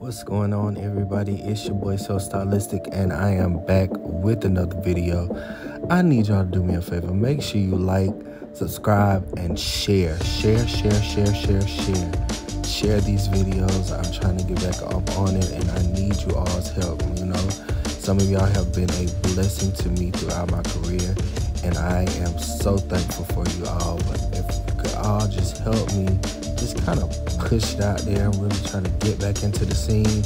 What's going on, everybody? It's your boy So Stylistic, and I am back with another video. I need y'all to do me a favor. Make sure you like, subscribe, and share these videos. I'm trying to get back up on it, and I need you all's help. You know, some of y'all have been a blessing to me throughout my career, and I am so thankful for you all. But if you could all just help me, just kind of push it out there. I'm really trying to get back into the scene.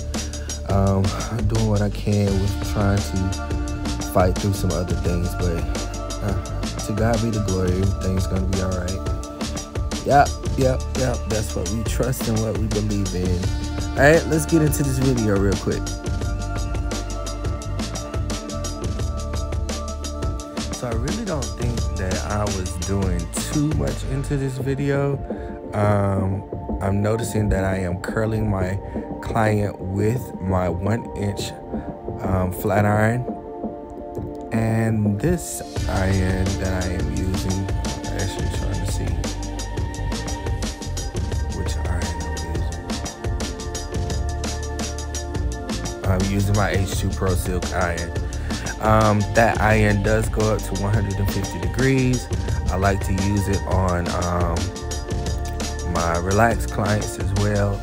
I'm doing what I can with trying to fight through some other things, but to God be the glory. Everything's gonna be all right. Yep. That's what we trust and what we believe in. All right, let's get into this video real quick. So I really don't think that I was doing too much into this video. I'm noticing that I am curling my client with my 1-inch flat iron, and this iron that I am using, I'm actually trying to see which iron I'm using my H2 Pro Silk iron. That iron does go up to 150 degrees. I like to use it on my relaxed clients as well.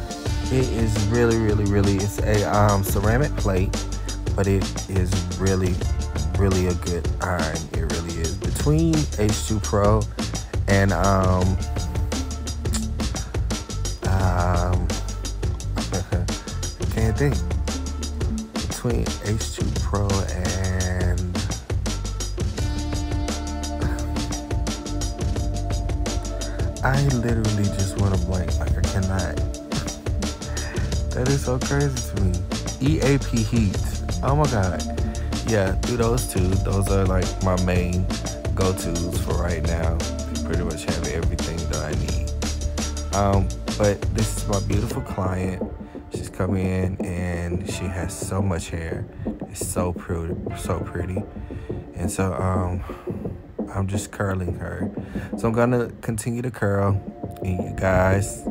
It is really, it's a ceramic plate, but it is really a good iron. It really is. Between H2 Pro and can't think. Between H2 Pro and I literally just want to blank. Like, I cannot. That is so crazy to me. EAP Heat. Oh my God. Yeah, do those two. Those are like my main go-tos for right now. Pretty much have everything that I need. But this is my beautiful client. She's come in and she has so much hair. It's so pretty. And so I'm just curling her. So I'm gonna continue to curl, and you guys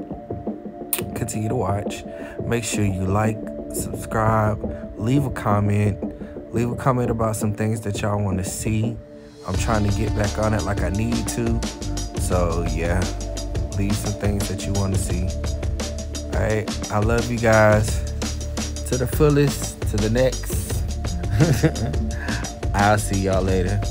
continue to watch. Make sure you like, subscribe, leave a comment about some things that y'all want to see. I'm trying to get back on it like I need to. So yeah, leave some things that you want to see. All right, I love you guys to the fullest, to the next. I'll see y'all later.